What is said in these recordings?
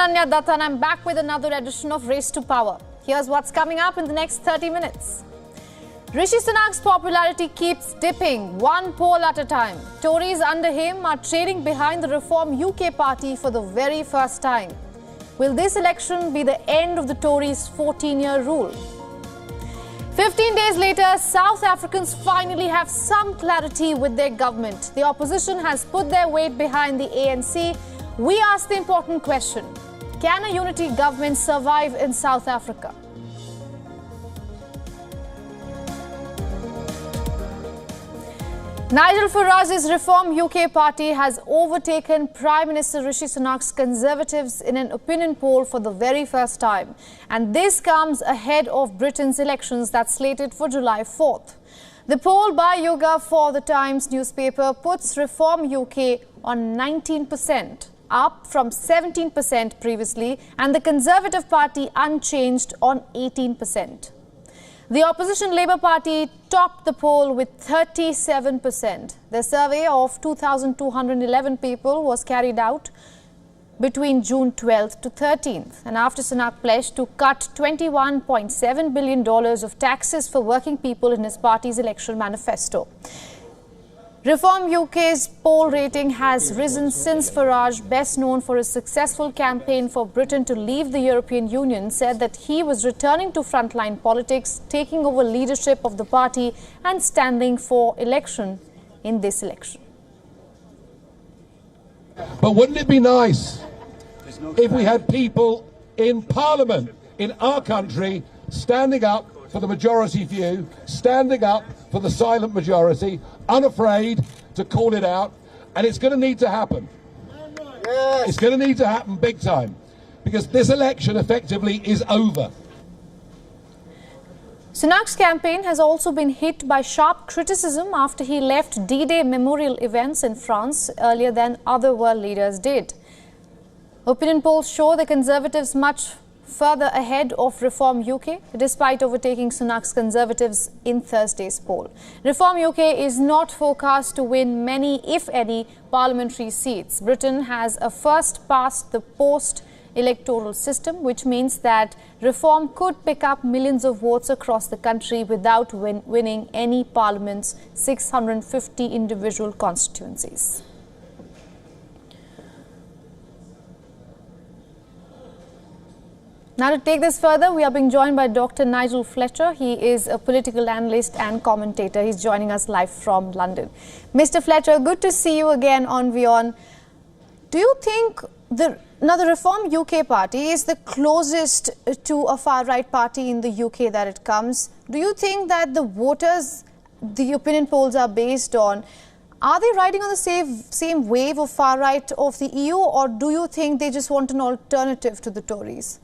Ananya Datta and I'm back with another edition of Race to Power. Here's what's coming up in the next 30 minutes. Rishi Sunak's popularity keeps dipping, one poll at a time. Tories under him are trailing behind the Reform UK party for the very first time. Will this election be the end of the Tories' 14-year rule? 15 days later, South Africans finally have some clarity with their government. The opposition has put their weight behind the ANC. We ask the important question: can a unity government survive in South Africa? Nigel Farage's Reform UK party has overtaken Prime Minister Rishi Sunak's Conservatives in an opinion poll for the very first time. And this comes ahead of Britain's elections that's slated for July 4th. The poll by YouGov for the Times newspaper puts Reform UK on 19%, up from 17% previously, and the Conservative Party unchanged on 18%. The opposition Labour Party topped the poll with 37%. The survey of 2,211 people was carried out between June 12th to 13th. And after Sunak pledged to cut $21.7 billion of taxes for working people in his party's election manifesto. Reform UK's poll rating has risen since Farage, best known for his successful campaign for Britain to leave the European Union, said that he was returning to frontline politics, taking over leadership of the party and standing for election in this election. But wouldn't it be nice if we had people in Parliament in our country standing up for the majority view, standing up for the silent majority, unafraid to call it out, and it's going to need to happen. Yes. It's going to need to happen big time, because this election effectively is over. Sunak's campaign has also been hit by sharp criticism after he left D-Day memorial events in France earlier than other world leaders did. Opinion polls show the Conservatives much further ahead of Reform UK, despite overtaking Sunak's Conservatives in Thursday's poll. Reform UK is not forecast to win many, if any, parliamentary seats. Britain has a first-past-the-post electoral system, which means that Reform could pick up millions of votes across the country without winning any Parliament's 650 individual constituencies. Now, to take this further, we are being joined by Dr. Nigel Fletcher. He is a political analyst and commentator. He's joining us live from London. Mr. Fletcher, good to see you again on WION. Do you think the Reform UK party is the closest to a far-right party in the UK that it comes? Do you think that the voters the opinion polls are based on, are they riding on the same wave of far-right of the EU, or do you think they just want an alternative to the Tories?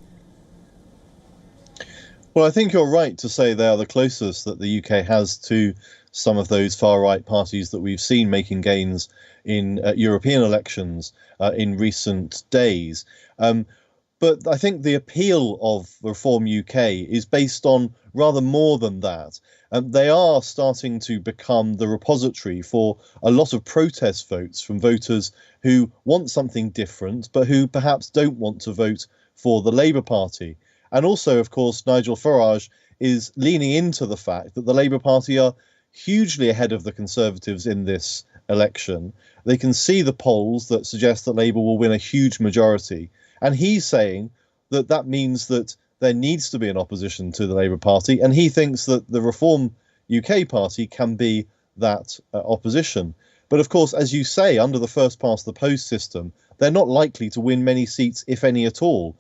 Well, I think you're right to say they are the closest that the UK has to some of those far-right parties that we've seen making gains in European elections in recent days. But I think the appeal of Reform UK is based on rather more than that. They are starting to become the repository for a lot of protest votes from voters who want something different, but who perhaps don't want to vote for the Labour Party. And also, of course, Nigel Farage is leaning into the fact that the Labour Party are hugely ahead of the Conservatives in this election. They can see the polls that suggest that Labour will win a huge majority. And he's saying that that means that there needs to be an opposition to the Labour Party. And he thinks that the Reform UK party can be that opposition. But of course, as you say, under the first past the post system, they're not likely to win many seats, if any at all.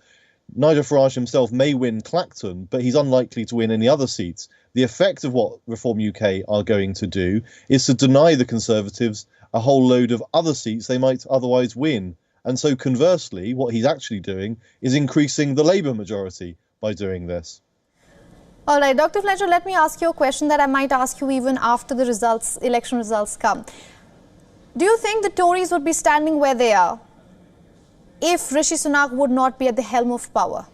Nigel Farage himself may win Clacton, but he's unlikely to win any other seats. The effect of what Reform UK are going to do is to deny the Conservatives a whole load of other seats they might otherwise win. And so conversely, what he's actually doing is increasing the Labour majority by doing this. All right, Dr. Fletcher, let me ask you a question that I might ask you even after the election results come. Do you think the Tories would be standing where they are if Rishi Sunak would not be at the helm of power?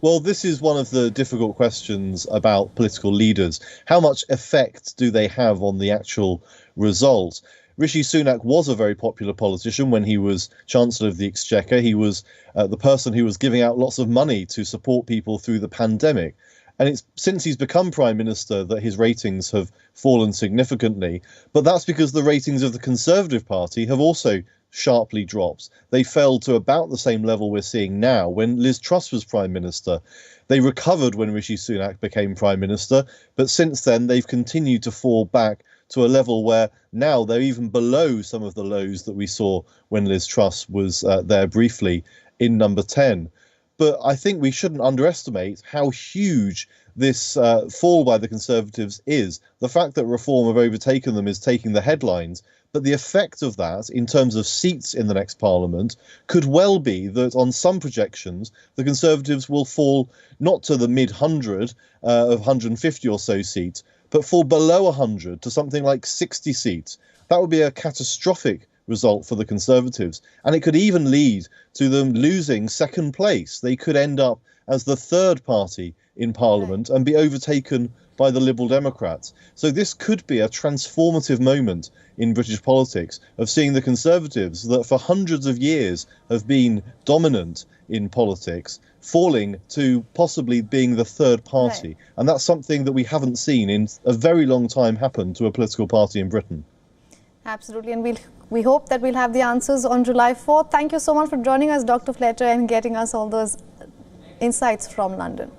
Well, this is one of the difficult questions about political leaders. How much effect do they have on the actual result? Rishi Sunak was a very popular politician when he was Chancellor of the Exchequer. He was the person who was giving out lots of money to support people through the pandemic. And it's since he's become Prime Minister that his ratings have fallen significantly. But that's because the ratings of the Conservative Party have also sharply dropped. They fell to about the same level we're seeing now when Liz Truss was Prime Minister. They recovered when Rishi Sunak became Prime Minister, but since then they've continued to fall back to a level where now they're even below some of the lows that we saw when Liz Truss was there briefly in number 10. But I think we shouldn't underestimate how huge this fall by the Conservatives is. The fact that Reform have overtaken them is taking the headlines, but the effect of that in terms of seats in the next Parliament could well be that on some projections the Conservatives will fall not to the mid-100 of 150 or so seats, but fall below 100 to something like 60 seats. That would be a catastrophic result for the Conservatives, and it could even lead to them losing second place. They could end up as the third party in Parliament and be overtaken by the Liberal Democrats. So this could be a transformative moment in British politics of seeing the Conservatives, that for hundreds of years have been dominant in politics, falling to possibly being the third party. Right. And that's something that we haven't seen in a very long time happen to a political party in Britain. Absolutely, and we hope that we'll have the answers on July 4th. Thank you so much for joining us, Dr. Fletcher, and getting us all those insights from London.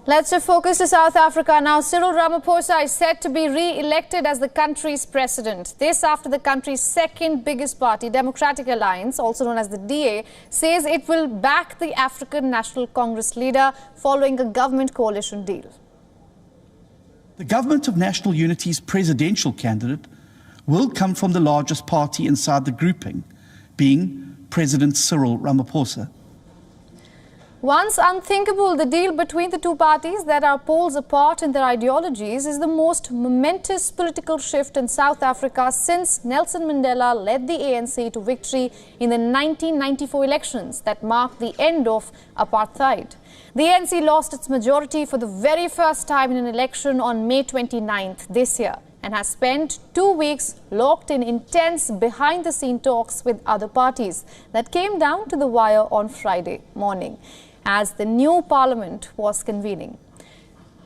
Let's shift focus to South Africa now. Cyril Ramaphosa is set to be re-elected as the country's president. This after the country's second biggest party, Democratic Alliance, also known as the DA, says it will back the African National Congress leader following a government coalition deal. The Government of National Unity's presidential candidate will come from the largest party inside the grouping, being President Cyril Ramaphosa. Once unthinkable, the deal between the two parties that are poles apart in their ideologies is the most momentous political shift in South Africa since Nelson Mandela led the ANC to victory in the 1994 elections that marked the end of apartheid. The ANC lost its majority for the very first time in an election on May 29th this year and has spent 2 weeks locked in intense behind-the-scene talks with other parties that came down to the wire on Friday morning as the new parliament was convening.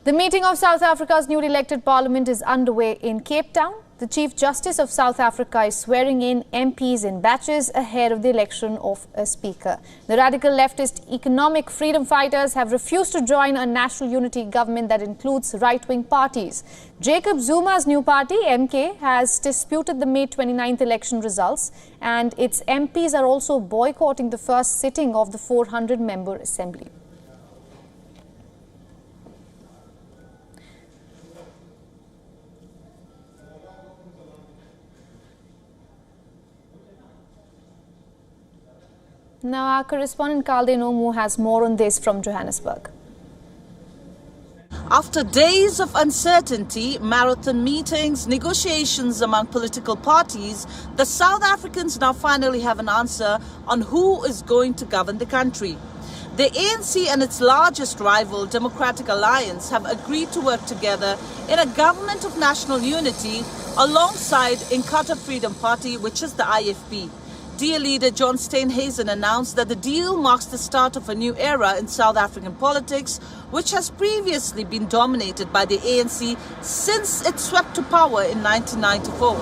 The meeting of South Africa's newly elected parliament is underway in Cape Town. The Chief Justice of South Africa is swearing in MPs in batches ahead of the election of a speaker. The radical leftist economic freedom fighters have refused to join a national unity government that includes right-wing parties. Jacob Zuma's new party, MK, has disputed the May 29th election results, and its MPs are also boycotting the first sitting of the 400-member assembly. Now our correspondent Kalde Nomu has more on this from Johannesburg. After days of uncertainty, marathon meetings, negotiations among political parties, the South Africans now finally have an answer on who is going to govern the country. The ANC and its largest rival, Democratic Alliance, have agreed to work together in a government of national unity alongside Inkatha Freedom Party, which is the IFP. DA leader John Steenhuisen announced that the deal marks the start of a new era in South African politics, which has previously been dominated by the ANC since it swept to power in 1994.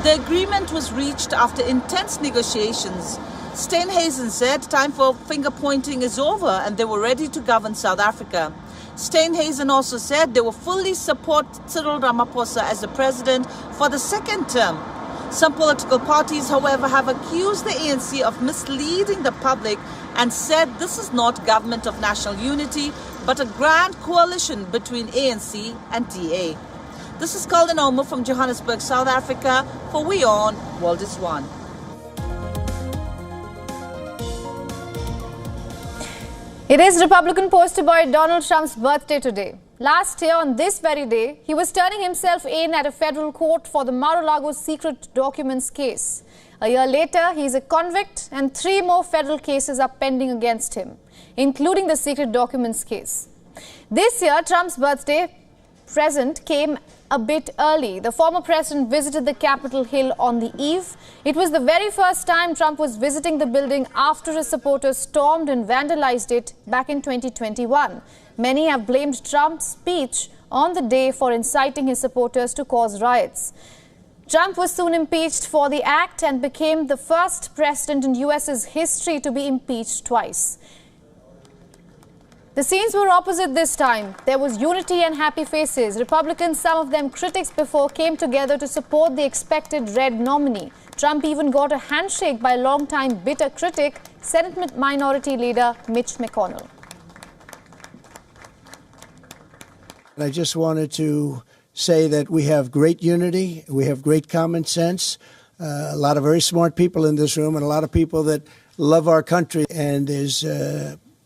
The agreement was reached after intense negotiations. Steenhuisen said time for finger-pointing is over and they were ready to govern South Africa. Steenhuisen also said they will fully support Cyril Ramaphosa as the president for the second term. Some political parties, however, have accused the ANC of misleading the public and said this is not government of national unity, but a grand coalition between ANC and DA. This is Kalde Nomu from Johannesburg, South Africa. For WION, World is One. It is Republican poster boy Donald Trump's birthday today. Last year, on this very day, he was turning himself in at a federal court for the Mar-a-Lago secret documents case. A year later, he is a convict and 3 more federal cases are pending against him, including the secret documents case. This year, Trump's birthday present came a bit early. The former president visited the Capitol Hill on the eve. It was the very first time Trump was visiting the building after his supporters stormed and vandalized it back in 2021. Many have blamed Trump's speech on the day for inciting his supporters to cause riots. Trump was soon impeached for the act and became the first president in US's history to be impeached twice. The scenes were opposite this time. There was unity and happy faces. Republicans, some of them critics before, came together to support the expected red nominee. Trump even got a handshake by longtime bitter critic, Senate Minority Leader Mitch McConnell. I just wanted to say that we have great unity, we have great common sense, a lot of very smart people in this room and a lot of people that love our country. And there's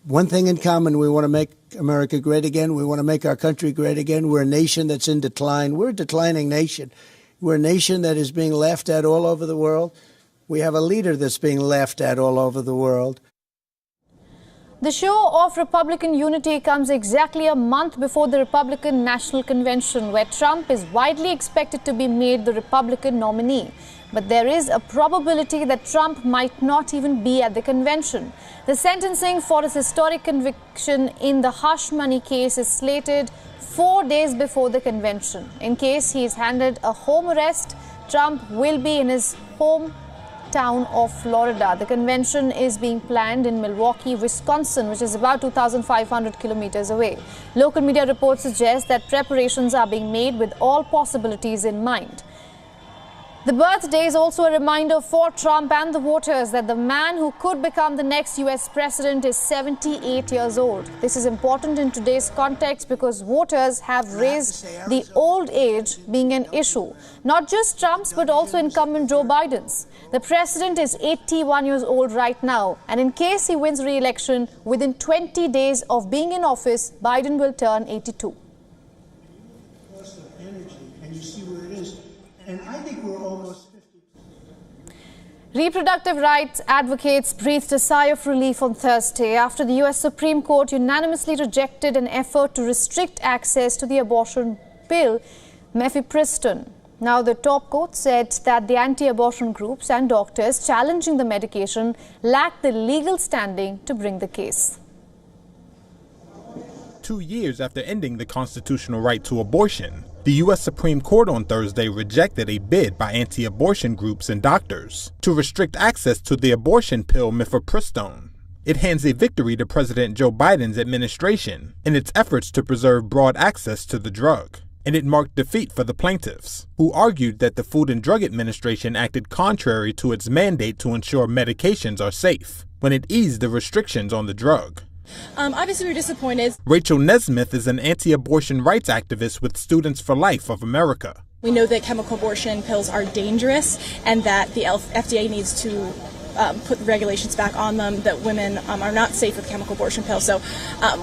one thing in common: we want to make America great again. We want to make our country great again. We're a nation that's in decline. We're a declining nation. We're a nation that is being laughed at all over the world. We have a leader that's being laughed at all over the world. The show of Republican unity comes exactly a month before the Republican National Convention, where Trump is widely expected to be made the Republican nominee. But there is a probability that Trump might not even be at the convention. The sentencing for his historic conviction in the hush money case is slated 4 days before the convention. In case he is handed a home arrest, Trump will be in his hometown of Florida. The convention is being planned in Milwaukee, Wisconsin, which is about 2,500 kilometers away. Local media reports suggest that preparations are being made with all possibilities in mind. The birthday is also a reminder for Trump and the voters that the man who could become the next US president is 78 years old. This is important in today's context because voters have raised the old age being an issue. Not just Trump's, but also incumbent Joe Biden's. The president is 81 years old right now, and in case he wins re-election, within 20 days of being in office, Biden will turn 82. And I think we're almost 50. Reproductive rights advocates breathed a sigh of relief on Thursday after the US Supreme Court unanimously rejected an effort to restrict access to the abortion pill, mifepristone. Now, the top court said that the anti-abortion groups and doctors challenging the medication lack the legal standing to bring the case. 2 years after ending the constitutional right to abortion, the U.S. Supreme Court on Thursday rejected a bid by anti-abortion groups and doctors to restrict access to the abortion pill mifepristone. It hands a victory to President Joe Biden's administration in its efforts to preserve broad access to the drug. And it marked defeat for the plaintiffs, who argued that the Food and Drug Administration acted contrary to its mandate to ensure medications are safe when it eased the restrictions on the drug. Obviously, we're disappointed. Rachel Nesmith is an anti-abortion rights activist with Students for Life of America. We know that chemical abortion pills are dangerous and that the FDA needs to put regulations back on them, that women are not safe with chemical abortion pills. So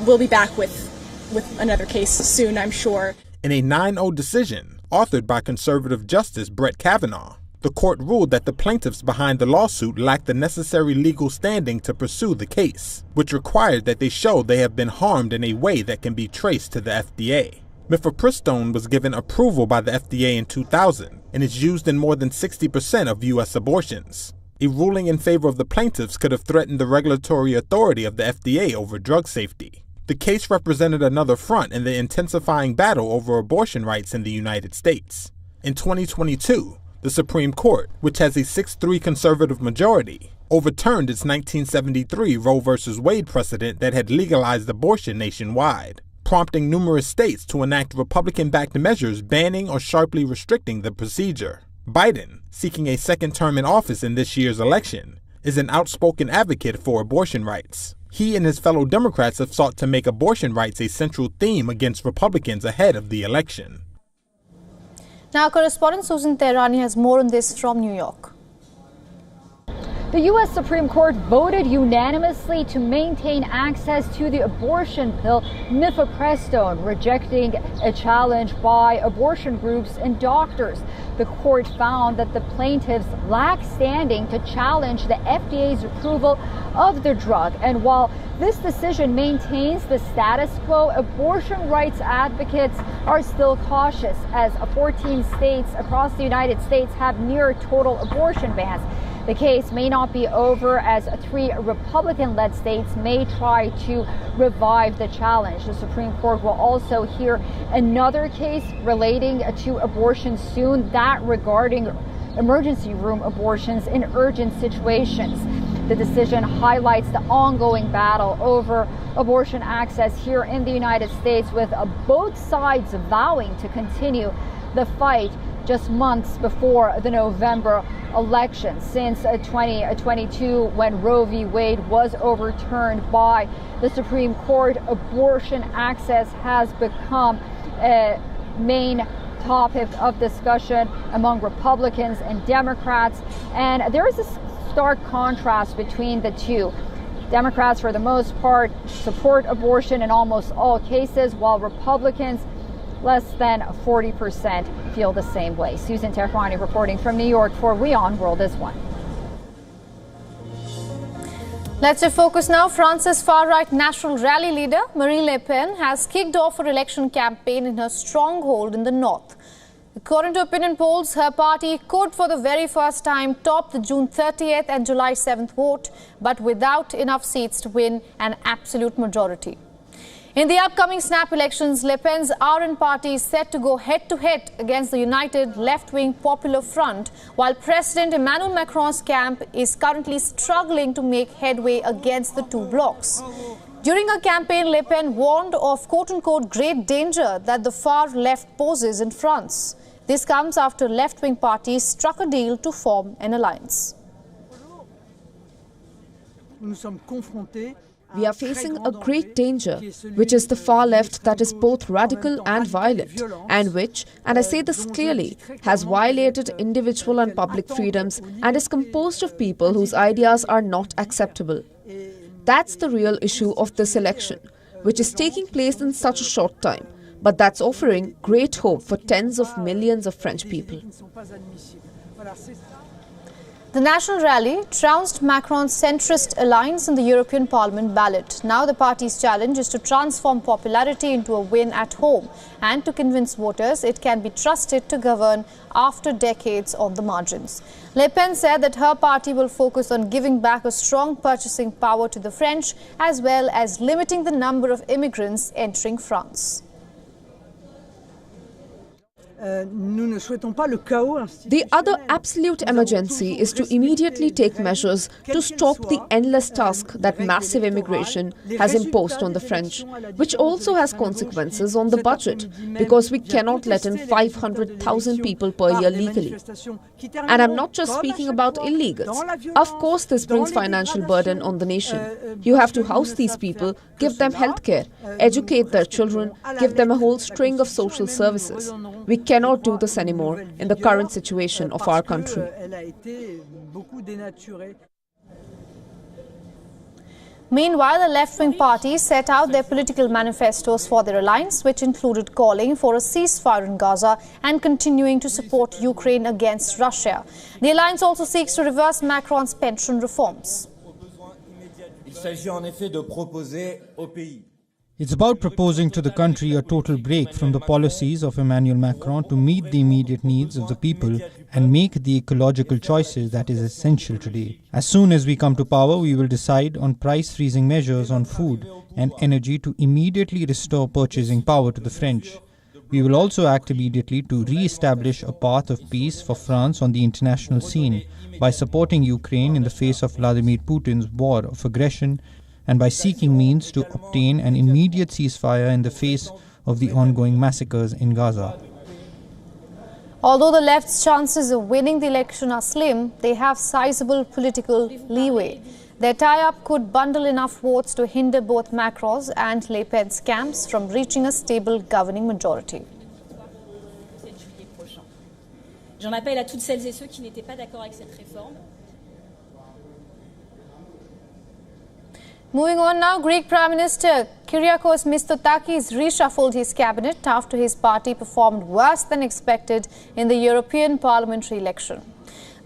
we'll be back with another case soon, I'm sure. In a 9-0 decision authored by conservative Justice Brett Kavanaugh, the court ruled that the plaintiffs behind the lawsuit lacked the necessary legal standing to pursue the case, which required that they show they have been harmed in a way that can be traced to the FDA. Mifepristone was given approval by the FDA in 2000 and is used in more than 60% of U.S. abortions. A ruling in favor of the plaintiffs could have threatened the regulatory authority of the FDA over drug safety. The case represented another front in the intensifying battle over abortion rights in the United States. In 2022, the Supreme Court, which has a 6-3 conservative majority, overturned its 1973 Roe v. Wade precedent that had legalized abortion nationwide, prompting numerous states to enact Republican-backed measures banning or sharply restricting the procedure. Biden, seeking a second term in office in this year's election, is an outspoken advocate for abortion rights. He and his fellow Democrats have sought to make abortion rights a central theme against Republicans ahead of the election. Now, correspondent Susan Tehrani has more on this from New York. The U.S. Supreme Court voted unanimously to maintain access to the abortion pill mifepristone, rejecting a challenge by abortion groups and doctors. The court found that the plaintiffs lack standing to challenge the FDA's approval of the drug. And while this decision maintains the status quo, abortion rights advocates are still cautious, as 14 states across the United States have near total abortion bans. The case may not be over, as 3 Republican-led states may try to revive the challenge. The Supreme Court will also hear another case relating to abortion soon, that regarding emergency room abortions in urgent situations. The decision highlights the ongoing battle over abortion access here in the United States, with both sides vowing to continue the fight just months before the November election. Since 2022, when Roe v. Wade was overturned by the Supreme Court, abortion access has become a main topic of discussion among Republicans and Democrats. And there is a stark contrast between the two. Democrats, for the most part, support abortion in almost all cases, while Republicans, less than 40%, feel the same way. Susan Tehrani reporting from New York for WION World is One. Let's focus now. France's far-right National Rally leader Marine Le Pen has kicked off her election campaign in her stronghold in the north. According to opinion polls, her party could for the very first time top the June 30th and July 7th vote, but without enough seats to win an absolute majority. In the upcoming snap elections, Le Pen's RN party is set to go head-to-head against the united left-wing Popular Front, while President Emmanuel Macron's camp is currently struggling to make headway against the two blocs. During her campaign, Le Pen warned of quote-unquote great danger that the far left poses in France. This comes after left-wing parties struck a deal to form an alliance. We are facing a great danger, which is the far left that is both radical and violent, and which, and I say this clearly, has violated individual and public freedoms and is composed of people whose ideas are not acceptable. That's the real issue of this election, which is taking place in such a short time, but that's offering great hope for tens of millions of French people. The National Rally trounced Macron's centrist alliance in the European Parliament ballot. Now the party's challenge is to transform popularity into a win at home and to convince voters it can be trusted to govern after decades on the margins. Le Pen said that her party will focus on giving back a strong purchasing power to the French, as well as limiting the number of immigrants entering France. The other absolute emergency is to immediately take measures to stop the endless task that massive immigration has imposed on the French, which also has consequences on the budget, because we cannot let in 500,000 people per year legally. And I'm not just speaking about illegals. Of course, this brings financial burden on the nation. You have to house these people, give them healthcare, educate their children, give them a whole string of social services. We cannot do this anymore in the current situation of our country. Meanwhile, the left-wing parties set out their political manifestos for their alliance, which included calling for a ceasefire in Gaza and continuing to support Ukraine against Russia. The alliance also seeks to reverse Macron's pension reforms. It's about proposing to the country a total break from the policies of Emmanuel Macron to meet the immediate needs of the people and make the ecological choices that is essential today. As soon as we come to power, we will decide on price-freezing measures on food and energy to immediately restore purchasing power to the French. We will also act immediately to re-establish a path of peace for France on the international scene by supporting Ukraine in the face of Vladimir Putin's war of aggression, and by seeking means to obtain an immediate ceasefire in the face of the ongoing massacres in Gaza. Although the left's chances of winning the election are slim, they have sizable political leeway. Their tie-up could bundle enough votes to hinder both Macron's and Le Pen's camps from reaching a stable governing majority. J'en appelle à toutes celles et ceux qui n'étaient pas d'accord avec cette réforme. Moving on now, Greek Prime Minister Kyriakos Mitsotakis reshuffled his cabinet after his party performed worse than expected in the European parliamentary election.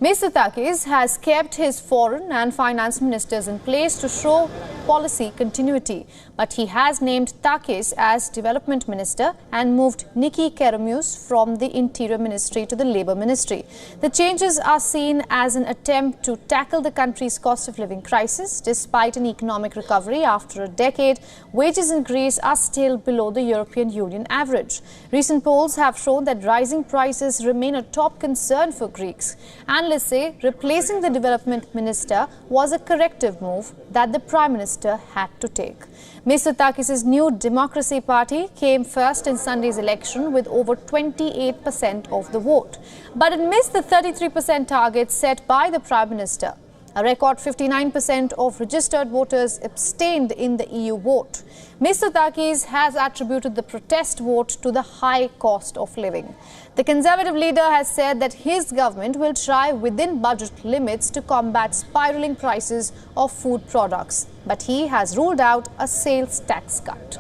Mitsotakis has kept his foreign and finance ministers in place to show policy continuity, but he has named Takis as development minister and moved Niki Keramios from the interior ministry to the labour ministry. The changes are seen as an attempt to tackle the country's cost of living crisis. Despite an economic recovery after a decade, wages in Greece are still below the European Union average. Recent polls have shown that rising prices remain a top concern for Greeks. Analysts say replacing the development minister was a corrective move that the Prime Minister had to take. Mitsotakis' New Democracy Party came first in Sunday's election with over 28% of the vote, but it missed the 33% target set by the Prime Minister. A record 59% of registered voters abstained in the EU vote. Mitsotakis has attributed the protest vote to the high cost of living. The Conservative leader has said that his government will try within budget limits to combat spiralling prices of food products, but he has ruled out a sales tax cut.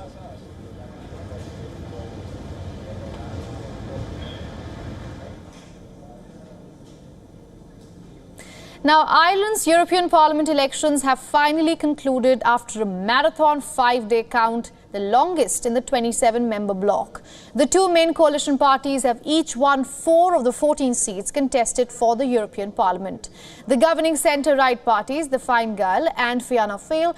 Now, Ireland's European Parliament elections have finally concluded after a marathon 5-day count, the longest in the 27-member bloc. The two main coalition parties have each won 4 of the 14 seats contested for the European Parliament. The governing centre-right parties, the Fine Gael and Fianna Fáil,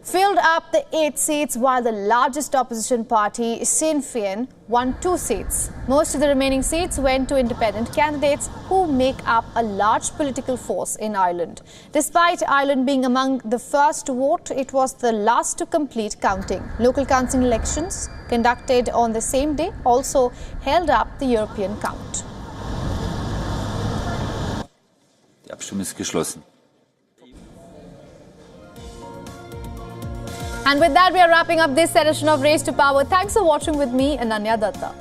filled up the 8 seats, while the largest opposition party, Sinn Féin, won 2 seats. Most of the remaining seats went to independent candidates who make up a large political force in Ireland. Despite Ireland being among the first to vote, it was the last to complete counting. Local council elections conducted on the same day also held up the European count. Die Abstimmung ist geschlossen. And with that, we are wrapping up this edition of Race to Power. Thanks for watching with me, Ananya Datta.